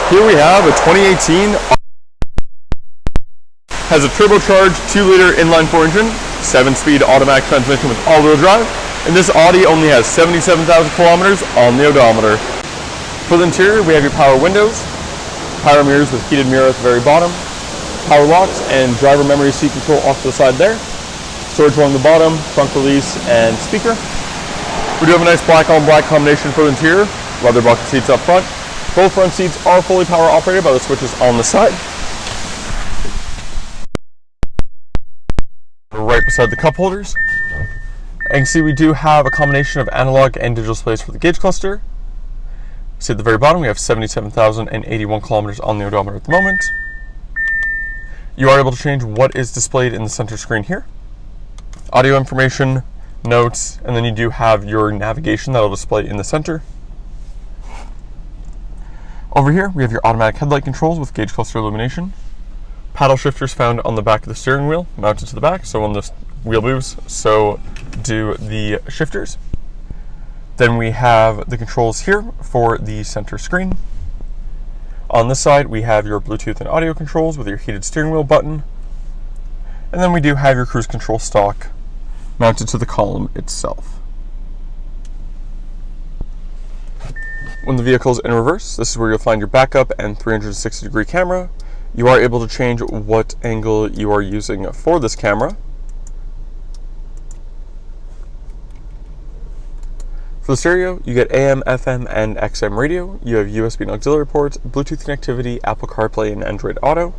Here we have a 2018, has a turbocharged 2-liter inline-4 engine, 7-speed automatic transmission with all-wheel drive, and this Audi only has 77,000 kilometers on the odometer. For the interior, we have your power windows, power mirrors with heated mirror at the very bottom, power locks and driver memory seat control off to the side there, storage along the bottom, trunk release, and speaker. We do have a nice black-on-black combination for the interior, leather bucket seats up front. Both front seats are fully power operated by the switches on the side. Right beside the cup holders. And you can see we do have a combination of analog and digital displays for the gauge cluster. See at the very bottom we have 77,081 kilometers on the odometer at the moment. You are able to change what is displayed in the center screen here. Audio information, notes, and then you do have your navigation that will display in the center. Over here, we have your automatic headlight controls with gauge cluster illumination. Paddle shifters found on the back of the steering wheel, mounted to the back, so when the wheel moves, so do the shifters. Then we have the controls here for the center screen. On this side, we have your Bluetooth and audio controls with your heated steering wheel button. And then we do have your cruise control stalk mounted to the column itself. When the vehicle is in reverse, this is where you'll find your backup and 360-degree camera. You are able to change what angle you are using for this camera. For the stereo, you get AM, FM, and XM radio. You have USB and auxiliary ports, Bluetooth connectivity, Apple CarPlay, and Android Auto.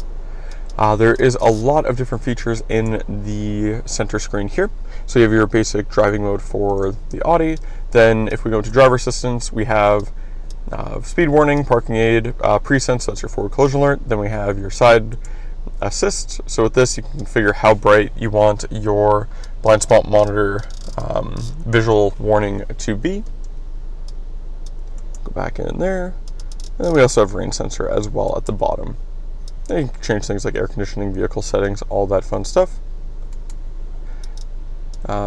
There is a lot of different features in the center screen here. So you have your basic driving mode for the Audi. Then if we go to driver assistance, we have speed warning, parking aid, pre-sense, that's your forward collision alert. Then we have your side assist. So with this, you can configure how bright you want your blind spot monitor visual warning to be. Go back in there. And then we also have rain sensor as well at the bottom. Then you can change things like air conditioning, vehicle settings, all that fun stuff.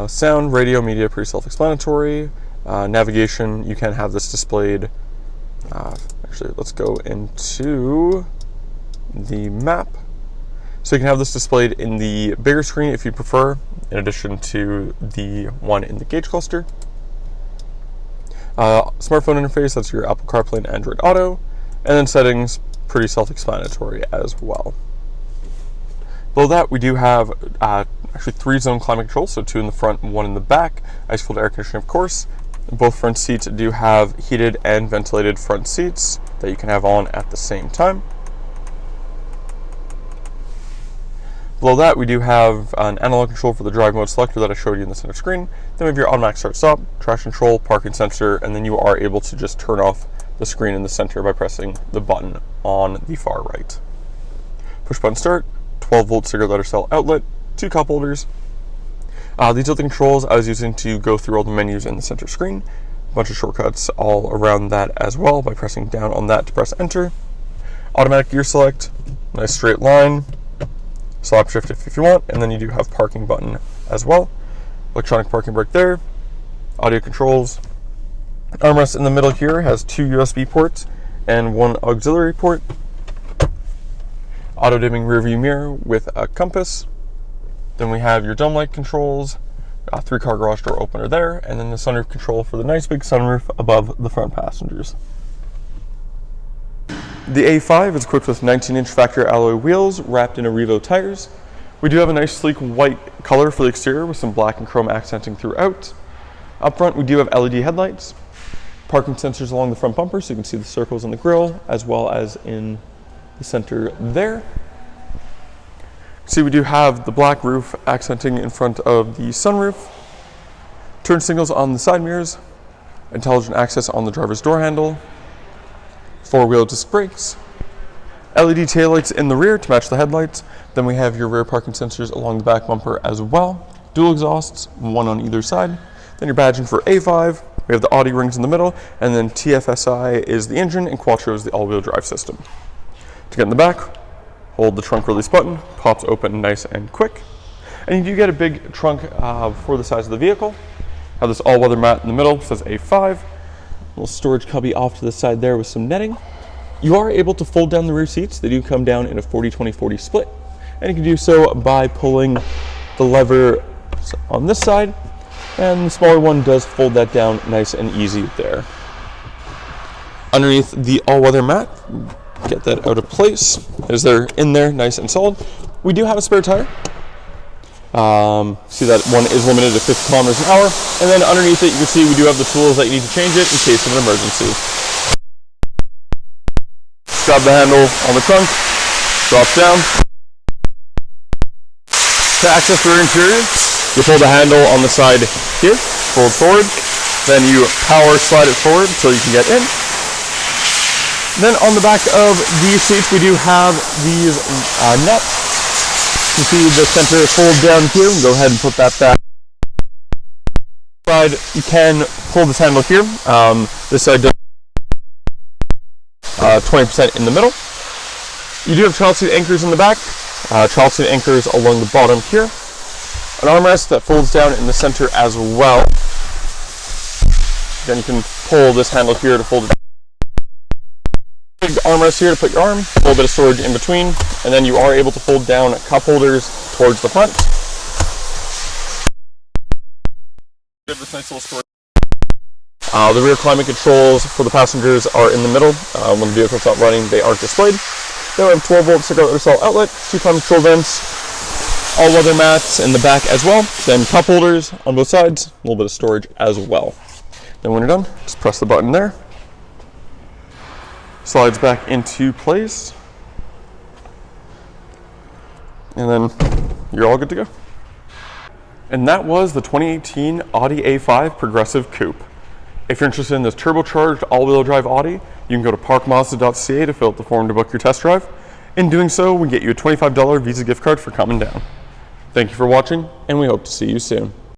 Sound, radio, media, pretty self-explanatory. Navigation, you can have this displayed. Actually, let's go into the map. So you can have this displayed in the bigger screen if you prefer, in addition to the one in the gauge cluster. Smartphone interface, that's your Apple CarPlay and Android Auto. And then settings, pretty self-explanatory as well. Below that, we do have actually 3-zone climate control, so 2 in the front and 1 in the back. Ice-cooled air conditioning, of course. Both front seats do have heated and ventilated front seats that you can have on at the same time. Below that, we do have an analog control for the drive mode selector that I showed you in the center screen. Then we have your automatic start-stop, traction control, parking sensor, and then you are able to just turn off the screen in the center by pressing the button on the far right. Push button start, 12-volt cigarette lighter cell outlet, 2 cup holders. These are the controls I was using to go through all the menus in the center screen. A bunch of shortcuts all around that as well by pressing down on that to press enter. Automatic gear select, nice straight line. Slap shift if you want, and then you do have parking button as well. Electronic parking brake there. Audio controls. Armrest in the middle here has 2 USB ports and 1 auxiliary port. Auto dimming rear view mirror with a compass. Then we have your dome light controls, 3-car garage door opener there, and then the sunroof control for the nice big sunroof above the front passengers. The A5 is equipped with 19-inch factory alloy wheels wrapped in Revo tires. We do have a nice sleek white color for the exterior with some black and chrome accenting throughout. Up front, we do have LED headlights, parking sensors along the front bumper so you can see the circles in the grille as well as in the center there. See, we do have the black roof accenting in front of the sunroof, turn signals on the side mirrors, intelligent access on the driver's door handle, 4-wheel disc brakes, LED taillights in the rear to match the headlights. Then we have your rear parking sensors along the back bumper as well, dual exhausts, 1 on either side. Then your badging for A5, we have the Audi rings in the middle, and then TFSI is the engine and Quattro is the all-wheel drive system. To get in the back, hold the trunk release button, pops open nice and quick. And you do get a big trunk for the size of the vehicle. Have this all-weather mat in the middle, says A5. Little storage cubby off to the side there with some netting. You are able to fold down the rear seats. They do come down in a 40-20-40 split, and you can do so by pulling the lever on this side, and the smaller one does fold that down nice and easy there. Underneath the all-weather mat, get that out of place as they're in there nice and solid. We do have a spare tire. See that one is limited to 50 kilometers an hour, and then underneath it you can see we do have the tools that you need to change it in case of an emergency. Grab the handle on the trunk, drops down. To access the rear interior, you pull the handle on the side here, fold forward, then you power slide it forward until you can get in. Then on the back of these seats we do have these nuts. You can see the center fold down here. Go ahead and put that back. Side, you can pull this handle here. This side does 20% in the middle. You do have child seat anchors in the back. Child seat anchors along the bottom here. An armrest that folds down in the center as well. Then you can pull this handle here to fold it. Big armrest here to put your arm, a little bit of storage in between, and then you are able to fold down cup holders towards the front. Give this nice little storage. The rear climate controls for the passengers are in the middle. When the vehicle's not running, they aren't displayed. They have 12-volt cigarette cell outlet, 2 climate control vents, all-weather mats in the back as well, then cup holders on both sides, a little bit of storage as well. Then when you're done, just press the button there. Slides back into place. And then you're all good to go. And that was the 2018 Audi A5 Progressive Coupe. If you're interested in this turbocharged all-wheel drive Audi, you can go to parkmazda.ca to fill out the form to book your test drive. In doing so, we get you a $25 Visa gift card for coming down. Thank you for watching, and we hope to see you soon.